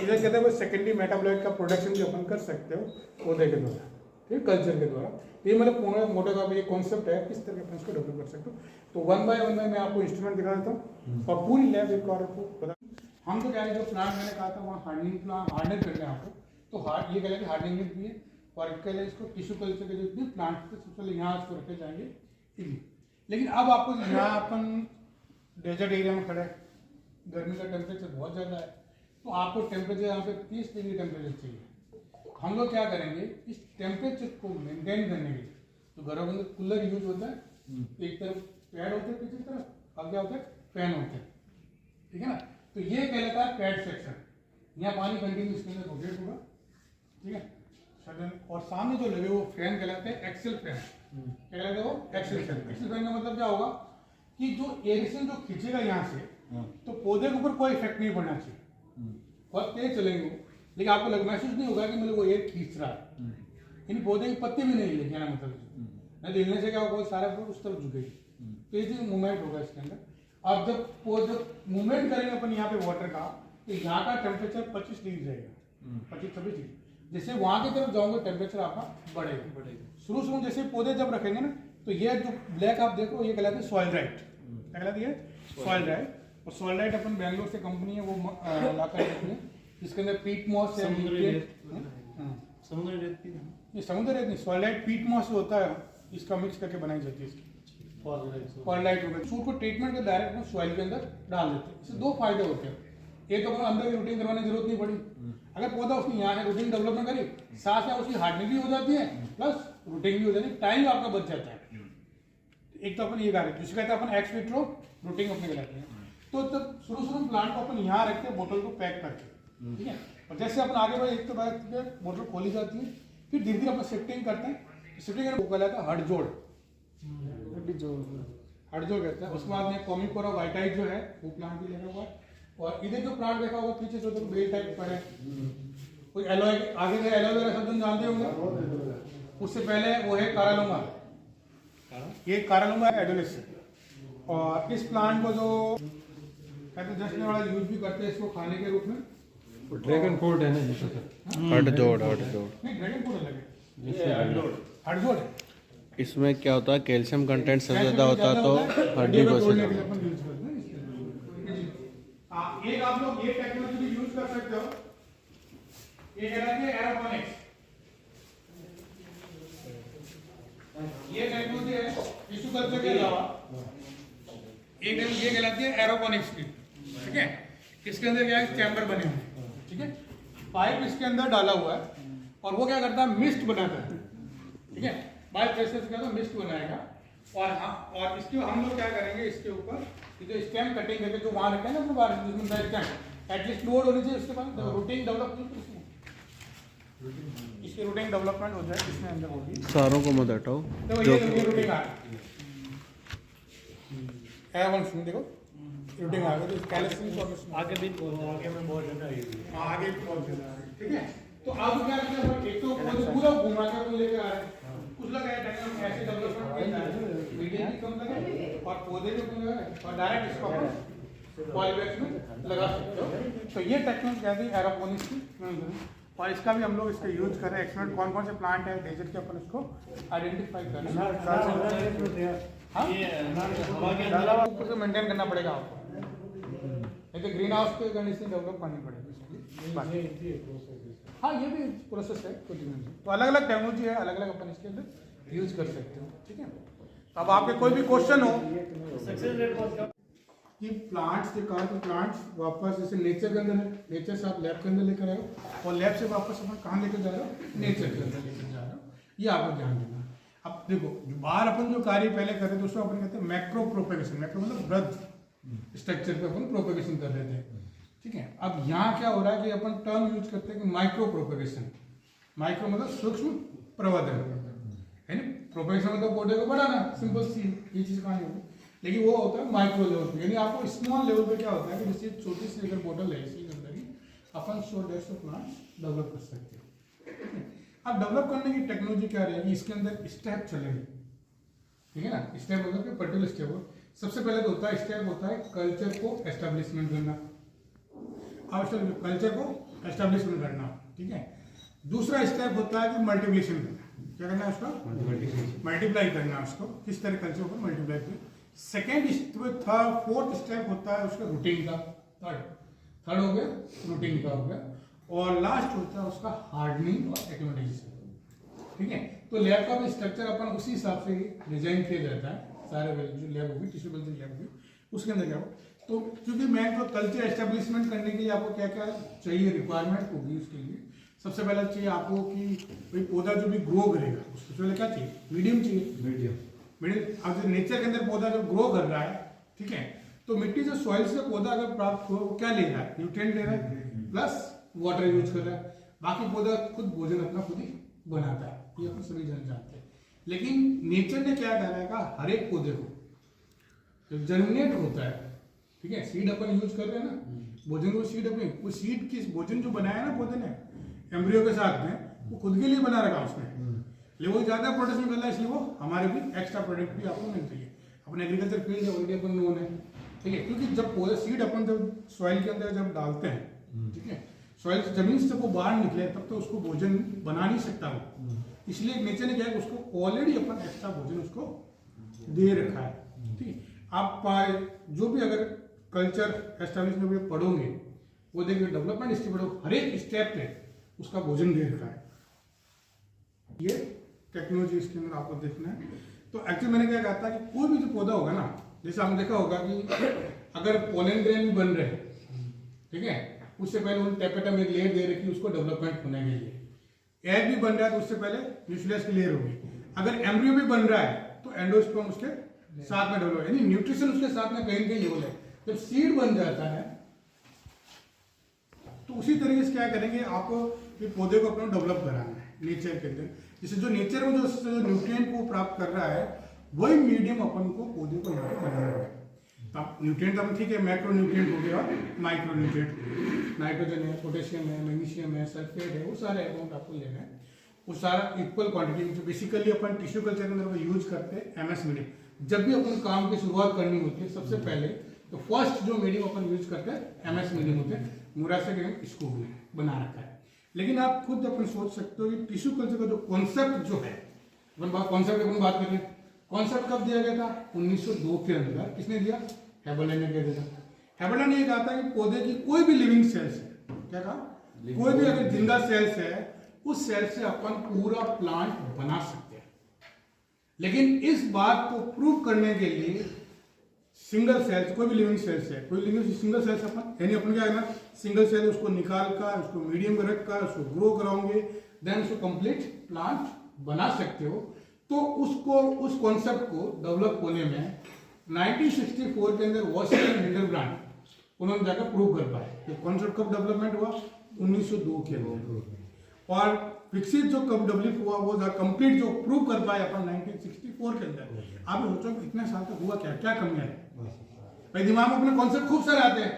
इधर कहते हैं सेकेंडरी मेटाबॉलाइट का प्रोडक्शन भी अपन कर सकते हो पौधे के द्वारा, ठीक, कल्चर के द्वारा। ये मतलब मोटे तौर पर ये कॉन्सेप्ट है, किस तरह अपन इसको डेवलप कर सकते हो। तो 1 बाय 1 मैं आपको इंस्ट्रूमेंट दिखा देता हूँ और पूरी लैब एक और आपको बता। हम तो क्या है, जो प्लांट मैंने कहा था वहाँ हार्डनिंग करना है आपको, तो ये कहलाएगी हार्डनिंग भी है। और कहले इसको टिश्यू कल्चर के जितने प्लांट थे सबसे पहले यहाँ इसको रखे जाएंगे इधर। लेकिन अब आपको यहाँ अपन डेजर्ट एरिया में खड़े, गर्मी का टेम्परेचर बहुत ज़्यादा है, तो आपको टेम्परेचर यहाँ पे 30 डिग्री टेम्परेचर चाहिए। हम लोग क्या करेंगे, इस टेम्परेचर को मेंटेन करने के लिए तो घरों के अंदर कूलर यूज होता है। एक तरफ पैड होते हैं पीछे तरफ, अब क्या होता है फैन होते हैं, ठीक है ना। तो ये कहलाता है पैड सेक्शन, यहाँ पानी कंटिन्यू इसके अंदर रोटेट होगा, ठीक है। और सामने जो लगे वो फैन कहलाते हैं एक्सेल फैन, क्या कहलाते हैं वो एक्सेल फैन। एक्सेल फैन का मतलब क्या होगा कि जो एयरेशन जो खींचेगा यहाँ से, तो पौधे के ऊपर कोई इफेक्ट नहीं पड़ना चाहिए, बहुत तेज चलेंगे वो, लेकिन आपको महसूस नहीं होगा कि मतलब वो एयर खींच रहा है, यानी पौधे की पत्ती भी नहीं हिलेगी, क्या मतलब नहीं हिलने से क्या होगा, सारा फ्रूट उस तरफ झुकेगी, तो ये मूवमेंट होगा इसके अंदर। अब जब मूवमेंट करेंगे अपन यहाँ पे वाटर का, तो यहाँ का टेम्परेचर 25 डिग्री रहेगा, 25-26 डिग्री। जैसे वहां की तरफ जाओगे टेम्परेचर आपका बढ़ेगा। शुरू में जैसे पौधे जब रखेंगे ना, तो ये जो ब्लैक आप देखो ये कहलाते हैं सॉइल राइट, क्या कहलाती है सॉइल राइट। और सॉइल राइट अपन बेंगलोर से कंपनी है वो लाकर देती है, जिसके अंदर पीट मॉस है, समुद्र रेत नहीं, सॉइल राइट पीट मॉस होता है, इसका मिक्स करके बनाई जाती है इसकी सॉइल राइट हो गया। सूट को ट्रीटमेंट के डायरेक्ट सॉइल के अंदर डाल देते हैं। इससे दो फायदे होते हैं, एक तो अंदर की रूटीन करवाने की जरूरत नहीं पड़ी, अगर पौधा उसने यहाँ है रूटीन डेवलपमेंट करी, साथ साथ उसकी हार्डनिंग भी हो जाती है, प्लस रूटीन भी हो जाती है, टाइम आपका बच जाता है। एक तो अपन ये गा रहे हैं, जिसे कहते हैं अपन एक्स विट्रो रूटिंग अपने कहलाते हैं। तो तब शुरू में प्लांट को अपन यहाँ रखते हैं बोतल को पैक करके, ठीक है। और जैसे अपन आगे बढ़े एक तो बाद बोतल खोली जाती है, फिर धीरे धीरे अपन शिफ्टिंग करते हैं। शिफ्टिंग वो कहलाता है हड़जोड़, हड़जोड़ कहते हैं। उसके बाद में कॉमिकोरा वाइटाइट जो है वो प्लांट भी लगा हुआ है। और इधर जो प्लांट देखा होगा पीछे जो बेल टाइप पर है, कोई एलोए आगे का एलोवेरा सब जन जानते होंगे, उससे पहले वो है कारालुंगा, ये कारालुंगा एडोलिस। और इस प्लांट को जो कहते हैं जश्न वाला यूज भी करते हैं इसको खाने के रूप में, ड्रैगन फ्रूट है ना जैसे हड़जोड़ नहीं ड्रैगन फ्रूट अलग है, हड़जोड़ है। इसमें क्या होता है, कैल्शियम कंटेंट सबसे ज़्यादा होता है, तो हड्डी को तोड़ने के लिए अपन यूज करते हैं। एक आप लोग ये टेक्नोलॉजी भी यूज कर सकते हो, ये कहलाती है एरोपोनिक्स। ये टेक्नोलॉजी है टिश्यू कल्चर के अलावा, ये कहलाती है एरोपोनिक्स की, ठीक है। इसके अंदर क्या है, चैम्बर बने हुए हैं, ठीक है। पाइप इसके अंदर डाला हुआ है और वो क्या करता है, मिस्ट बनाता है, ठीक है। बाय प्रेशर से क्या होता है, मिस्ट बनाएगा। और इसके हम लोग क्या करेंगे, इसके ऊपर जो स्टेम कटिंग करके जो वहां रखे हैं ना अपने बाहर, जिसमें स्टेम एटलीस्ट लोड होनी चाहिए, उसके बाद रूटिंग डेवलपमेंट, इसकी रूटिंग डेवलपमेंट हो जाए, इसमें अंदर होगी। सारों को मत हटाओ, तो ये रूटिंग आ गई, देखो रूटिंग आ गई, तो कैल्शियम फॉर्मेशन आगे में बहुत ज्यादा आगे बहुत ज्यादा, ठीक है। तो आप क्या करते हैं, एक तो पूरा घुमा के लेके आ रहे हैं, कुछ लगा है टेक्नोलॉजी ऐसे डेवलपमेंट मीडियम भी कम लगे और पौधे भी कम लगे, और डायरेक्ट इसको अपन पॉलीबैग्स में लगा सकते हो। तो ये टेक्नोलॉजी कहती है एरोपोनिक्स की, और इसका भी हम लोग इसका यूज कर रहे हैं। एक्सपेरिमेंट कौन कौन से प्लांट है डेजर्ट के, अपन इसको आइडेंटिफाई कर रहे हैं। हाँ ऊपर से मेंटेन करना पड़ेगा आपको, नहीं तो ग्रीन हाउस के कंडीशन डेवलप करनी पड़ेगी। हाँ ये भी प्रोसेस है कुछ नहीं, तो अलग अलग टेक्नोलॉजी है, अलग अलग अपन इसके अंदर यूज कर सकते हो, ठीक है। अब आपके कोई भी क्वेश्चन हो, सक्सेस रेट कि प्लांट्स के कारण, तो प्लांट्स वापस जैसे नेचर के अंदर है, नेचर से आप लैब के अंदर लेकर आए हो, और लैब से वापस अपन कहाँ लेकर जा रहे हो, नेचर के अंदर लेकर जा रहे हो, ये आपको ध्यान देना। अब देखो बाहर अपन जो कार्य पहले कर रहे थे उसको अपन कहते हैं मैक्रो प्रोपेगेशन, मैक्रो मतलब वृद्ध स्ट्रक्चर पे अपन प्रोपेगेशन कर रहे थे, ठीक है। अब यहाँ क्या हो रहा है कि अपन टर्म यूज करते हैं कि माइक्रो प्रोपेगेशन, माइक्रो मतलब सूक्ष्म प्रवर्धन है ना, प्रोपेगेशन मतलब पौधे को बढ़ाना, सिंपल सी ये चीज कहानी होगी। लेकिन वो होता है माइक्रो लेवल पे, यानी आपको स्मॉल लेवल पे क्या होता है कि जैसे छोटी सी अगर बोतल है इसी के अंदर ही अपन 100-150 प्लांट्स डेवलप कर सकते हैं। अब डेवलप करने की टेक्नोलॉजी क्या रहेगी, इसके अंदर स्टेप चलेंगे, ठीक है ना। स्टेप मतलब कि पर्टिकुलर स्टेप हो, सबसे पहले तो होता है स्टेप होता है कल्चर को एस्टेब्लिशमेंट करना, आवश्यक कल्चर को एस्टेब्लिशमेंट करना, ठीक है। दूसरा स्टेप होता है कि मल्टीप्लिकेशन करना, क्या करना है उसका, मल्टीप्लाई करना उसको, किस तरह कल्चर को मल्टीप्लाई करें। सेकेंड थर्ड फोर्थ स्टेप होता है उसका रूटीन का, थर्ड हो गया रूटीन का हो गया, और लास्ट होता है उसका हार्डनिंग और एक्लिमेटाइजेशन, ठीक है। तो लैब का भी स्ट्रक्चर अपन उसी हिसाब से डिजाइन किया जाता है, सारे जो लैब होगी टिश्यू कल्चर लैब होगी उसके अंदर क्या हो। तो क्योंकि मैं तो कल्चर एस्टेब्लिशमेंट करने के लिए आपको क्या क्या चाहिए, रिक्वायरमेंट होगी उसके लिए, सबसे पहले चाहिए आपको कि भाई पौधा जो भी ग्रो करेगा उसको पहले क्या चाहिए, मीडियम चाहिए, मीडियम। अब जो नेचर के अंदर पौधा जो ग्रो कर रहा है, ठीक है, तो मिट्टी जो सॉइल से पौधा अगर प्राप्त हो वो क्या ले रहा है, न्यूट्रिएंट ले रहा है प्लस वाटर यूज कर रहा है, बाकी पौधा खुद भोजन अपना खुद ही बनाता है, ये अपन सभी जानते हैं। लेकिन नेचर ने क्या डाला है, हर एक पौधे को जब जर्मिनेट होता है, ठीक है, सीड अपन यूज कर रहे हैं ना, भोजन को सीड अपने, वो सीड की भोजन जो बनाया ना पौधे ने एम्ब्रियो के साथ में, वो खुद के लिए बना रखा उसने, लेकिन वो ज्यादा प्रोडक्शन कर रहा है, इसलिए वो हमारे भी एक्स्ट्रा प्रोडक्ट भी आपको मिल रही है। अपने एग्रीकल्चर फील्ड है ऑलरेडी अपन नोन है, ठीक है, क्योंकि जब पौधे सीड अपन जब सॉइल के अंदर जब डालते हैं, ठीक है, सॉइल से जमीन से जब वो बाहर निकले तब तो उसको भोजन बना नहीं सकता वो, इसलिए नेचर ने क्या है उसको ऑलरेडी अपन एक्स्ट्रा भोजन उसको दे रखा है, ठीक है। आप जो भी अगर कल्चर एस्टेब्लिशमेंट में पढ़ोगे वो देखिए डेवलपमेंट हिस्ट्री पढ़ो, हर एक स्टेप पे उसका भोजन दे रखा है, ये टेक्नोलॉजी इसके अंदर आपको देखना है। तो एक्चुअली मैंने क्या कहा था कि कोई भी जो पौधा होगा ना, जैसे आपने देखा होगा कि अगर पोलन ग्रेन भी बन रहे हैं, ठीक है, उससे पहले उन्होंने टेपेटम एक लेयर दे रखी उसको डेवलपमेंट होने के लिए, एग भी बन रहा है तो उससे पहले न्यूक्लियस की लेयर होगी, अगर एम्ब्रियो भी बन रहा है तो एंडोस्पर्म उसके साथ में डेवलप, यानी न्यूट्रिशन उसके साथ में कहीं कहीं लेवल है। जब सीड बन जाता है तो उसी तरीके से क्या करेंगे, आपको पौधे को अपना डेवलप कराना है नेचर के अंदर, जिससे जो नेचर में जो न्यूट्रिएंट को प्राप्त कर रहा है वही मीडियम अपन को पौधे को यहाँ पे बनाना है। न्यूट्रिएंट अपन ठीक है, मैक्रो न्यूट्रिएंट हो गया, माइक्रो न्यूट्रिएंट, नाइट्रोजन है, पोटेशियम है, मैग्नीशियम है, सल्फेट है, वो सारे अमाउंट आपको लेना है, वो सारा इक्वल क्वांटिटी में। जो बेसिकली अपन टिश्यू कल्चर के अंदर यूज करते हैं एमएस मीडियम, जब भी अपन काम की शुरुआत करनी होती है सबसे पहले तो फर्स्ट जो मीडियम अपन यूज करते हैं एमएस मीडियम होते हैं, मुरासा के स्कूल में बना रखा है। लेकिन आप खुद अपन सोच सकते हो कि टिश्यू कल्चर का जो कॉन्सेप्ट जो है, कॉन्सेप्ट अपन बात करें, कॉन्सेप्ट कब दिया गया था, 1902 के अंदर, किसने दिया, हेबरलैंड ने दिया था। हेबरलैंड ने कहा था कि पौधे की कोई भी लिविंग सेल्स है, क्या कहा, कोई भी अगर जिंदा सेल्स है उस सेल से अपन पूरा प्लांट बना सकते हैं। लेकिन इस बात को प्रूव करने के लिए सिंगल सेल्स, कोई भी लिविंग सेल्स है, कोई लिविंग सिंगल सेल्स अपन, यानी अपन क्या करना, सिंगल सेल उसको निकाल कर उसको मीडियम में रख कर उसको ग्रो कराओगे, देन उसको कंप्लीट प्लांट बना सकते हो। तो उसको, उस कॉन्सेप्ट को डेवलप होने में 1964 के अंदर वॉशिंगटन हिल्डेब्रांड उन्होंने जाकर प्रूव कर पाए। कॉन्सेप्ट कब डेवलपमेंट हुआ, 1902 के अंदर, और विकसित जो कब डेवलप हुआ वो कंप्लीट जो प्रूव कर पाए अपन 1964 के अंदर। आप सोचो इतने साल तक हुआ क्या, क्या कमियां है भाई, दिमाग में अपने कॉन्सेप्ट खूब सारे आते हैं,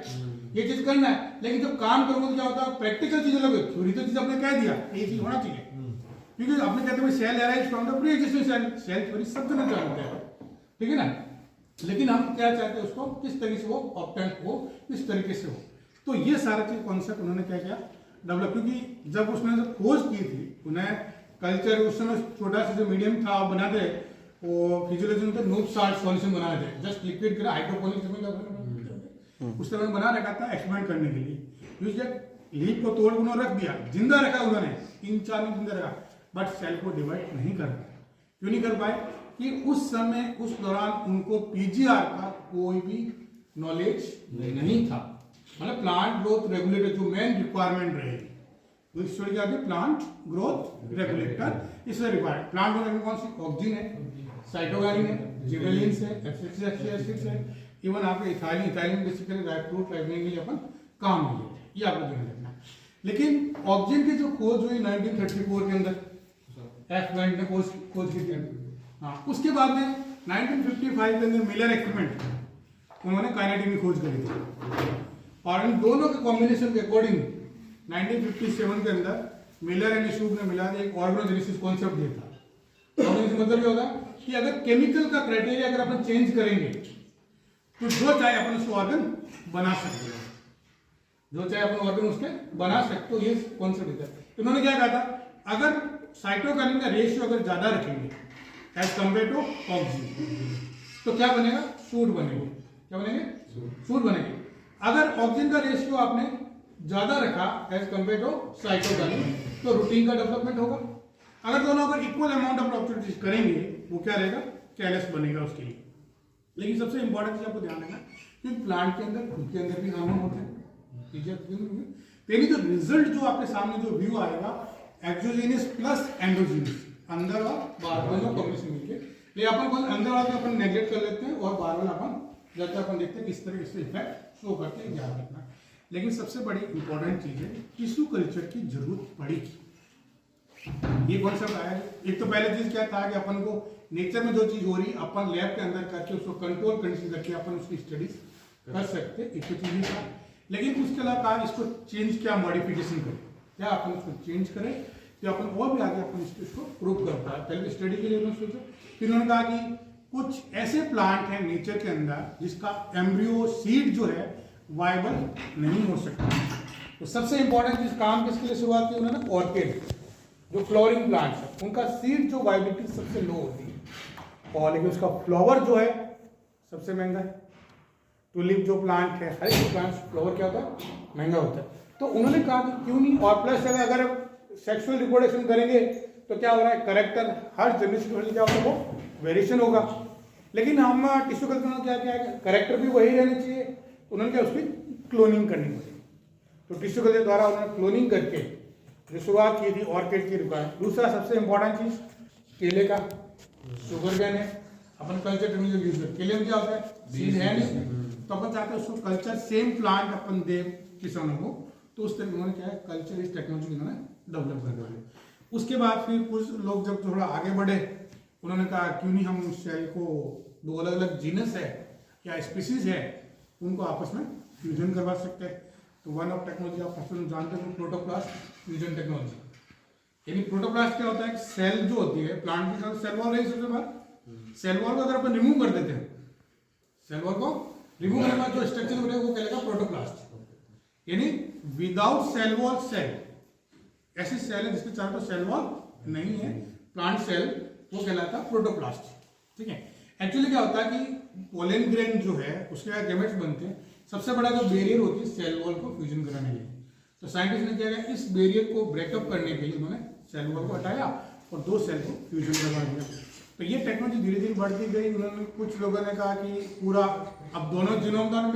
ये चीज करना है, लेकिन जब काम करोगे तो क्या होता है, प्रैक्टिकल चीजें लगे, थ्योरी तो चीज आपने कह दिया ये चीज होना चाहिए, क्योंकि आपने कहते हैं cell arise from the pre existing cell, cell theory सब जने जानते हैं, ठीक है ना, लेकिन हम क्या चाहते हैं उसको किस तरीके से वो ऑब्टेन हो, किस तरीके से हो। तो ये सारा चीज कॉन्सेप्ट उन्होंने क्या किया, डेवलप, क्योंकि जब उसने जब खोज की थी, उन्हें कल्चर उस समय छोटा सा जो मीडियम था बनाते, वो फिजियोलॉजी में नूब साल्ट सॉल्यूशन बनाए थे, जस्ट लिक्विड करा हाइड्रोपोनिक उस तरह बना रखा था एक्सपेरिमेंट करने के लिए। जब लीफ को तोड़ उन्होंने रख दिया, जिंदा रखा उन्होंने 3-4 दिन जिंदा रखा, बट सेल को डिवाइड नहीं कर पाए। क्यों नहीं कर पाए, कि उस समय उस दौरान उनको पीजीआर का कोई भी नॉलेज नहीं था, मतलब प्लांट ग्रोथ रेगुलेटर जो मेन रिक्वायरमेंट रहेगी, तो इस क्या है, प्लांट ग्रोथ रेगुलेटर इससे रिक्वायर्ड। प्लांट ग्रोथ में कौन सी, ऑक्सीजन है, साइटोकाइनिन है, जिबरेलिन्स है, एसिड्स है, इवन आपके ethylene basically dry fruit ripening के लिए अपन काम में लेते हैं, ये आपको ध्यान रखना है। लेकिन ऑक्सीजन की जो खोज हुई 1934 के अंदर, एफ वेंट ने खोज की थी, हाँ, उसके बाद में 1955 के अंदर मिलर एक्सपेरिमेंट, उन्होंने काइनेटिक की खोज करी थी, और इन दोनों के कॉम्बिनेशन के अकॉर्डिंग 1957 के अंदर मिलर एंड शूब ने मिला एक ऑर्गेनोजेनेसिस कॉन्सेप्ट दिया था। ऑर्गेनोजेनेसिस मतलब ये होगा कि अगर केमिकल का क्राइटेरिया अगर अपन चेंज करेंगे तो जो चाहे अपन उसको ऑर्गन बना सकते हैं, जो चाहे अपन ऑर्गन उसके बना सकते हो, ये कॉन्सेप्ट है। तो उन्होंने क्या कहा था, अगर साइटोकाइनिन का रेशियो अगर ज्यादा रखेंगे एज कम्पेयर टू ऑक्सीजन तो क्या बनेगा, सूट बनेगा, क्या बनेंगे, सूट बनेंगे। अगर ऑक्सीजन का रेशियो आपने ज्यादा रखा एज कम्पेयर टू साइटोकाइनिन तो रूटीन का डेवलपमेंट होगा। अगर दोनों अगर इक्वल अमाउंट ऑफ ऑक्सीजन करेंगे वो क्या रहेगा, कैलस बनेगा उसके लिए। लेकिन सबसे इंपॉर्टेंट चीज आपको ध्यान रखना कि प्लांट के अंदर खुद के अंदर भी हार्मोन होते हैं, यानी जो रिजल्ट जो आपके सामने जो व्यू आएगा एक्सोजेनियस प्लस एंडोजेनियस, अंदर और बाहर दोनों कॉम्बिनेशन मिलके, लेकिन अपन अंदर वाले अपन नेग्लेक्ट कर लेते हैं और बाहर वाला अपन जब तक अपन देखते हैं किस तरह से इफेक्ट शो करते हैं, ध्यान रखना। लेकिन सबसे बड़ी इंपॉर्टेंट चीज है टिश्यू कल्चर की जरूरत पड़ेगी। ये कॉन्सेप्ट आया है। एक तो पहले चीज क्या था कि अपन को नेचर में जो चीज हो रही अपन लैब के अंदर करके उसको कंट्रोल कंडीशन करके अपन उसकी स्टडीज कर सकते, एक तो चीज था। लेकिन उसके अलावा कहा इसको चेंज क्या, मॉडिफिकेशन करें, क्या अपन उसको चेंज करें तो अपन और भी आगे अपन इसको प्रूव कर पाए। पहले स्टडी के लिए उन्होंने सोचा, फिर उन्होंने कहा कि कुछ ऐसे प्लांट हैं नेचर के अंदर जिसका एम्ब्रियो सीड जो है वायबल नहीं हो सकता। तो सबसे इंपॉर्टेंट चीज काम किसके लिए शुरुआत की उन्होंने, ऑर्किड जो फ्लोरिंग प्लांट्स है उनका सीड जो वाइबिलिटी सबसे लो होती है, और लेकिन उसका फ्लावर जो है सबसे महंगा है। टूलिप जो प्लांट है, हर एक प्लांट फ्लावर क्या होता है, महंगा होता है। तो उन्होंने कहा कि क्यों नहीं, और प्लस अगर सेक्सुअल रिप्रोडक्शन करेंगे तो क्या हो रहा है, करेक्टर हर जनरेशन क्या होगा, वो वेरिएशन होगा। लेकिन हम टिश्यू कल्चर में क्या क्या है, करेक्टर भी वही रहने चाहिए, तो उन्होंने क्या उसकी क्लोनिंग करनी पड़ी। तो टिश्यू कल्चर द्वारा उन्होंने क्लोनिंग करके जो शुरुआत की थी ऑर्किड की रिक्वायरमेंट। दूसरा सबसे इंपॉर्टेंट चीज केले का शुगर कैन है, अपन कल्चर टेक्नोलॉजी यूज करते, केले में क्या होता है, सीड है नहीं, तो अपन चाहते हैं उसको कल्चर सेम प्लांट अपन दे किसानों को। तो उस तरह उन्होंने क्या है, कल्चर इस टेक्नोलॉजी उन्होंने डेवलप कर दिया। उसके बाद फिर कुछ लोग जब थोड़ा आगे बढ़े, उन्होंने कहा क्यों नहीं हम सेल को दो अलग अलग जीनस है या स्पीसीज है उनको आपस में फ्यूजन करवा सकते हैं। तो वन ऑफ टेक्नोलॉजी आप जानते हो, प्रोटोप्लास्ट फ्यूजन टेक्नोलॉजी। यानी प्रोटोप्लास्ट क्या होता है, सेल जो होती है प्लांट की सेल वॉल है, सबसे बात सेल वॉल को अगर अपन रिमूव कर देते हैं, सेल वॉल को रिमूव करने के बाद जो स्ट्रक्चर बनेगा वो कहलाएगा प्रोटोप्लास्ट। यानी विदाउट सेल वॉल सेल, ऐसी सेल है जिसके चारों तरफ सेल वॉल नहीं है, प्लांट सेल, वो कहलाता है प्रोटोप्लास्ट। ठीक है, एक्चुअली क्या होता है कि पोलन ग्रेन जो है उसके बाद गैमेट्स बनते हैं, सबसे बड़ा जो बैरियर होती है सेल वॉल को फ्यूजन कराने के लिए। तो साइंटिस्ट ने क्या किया, इस बैरियर को ब्रेकअप करने के लिए उन्होंने सेल वॉल को हटाया और दो सेल को फ्यूजन करवा दिया। तो ये टेक्नोलॉजी धीरे धीरे बढ़ती गई। उन्होंने कुछ लोगों ने कहा कि पूरा अब दोनों जीनोम दोनों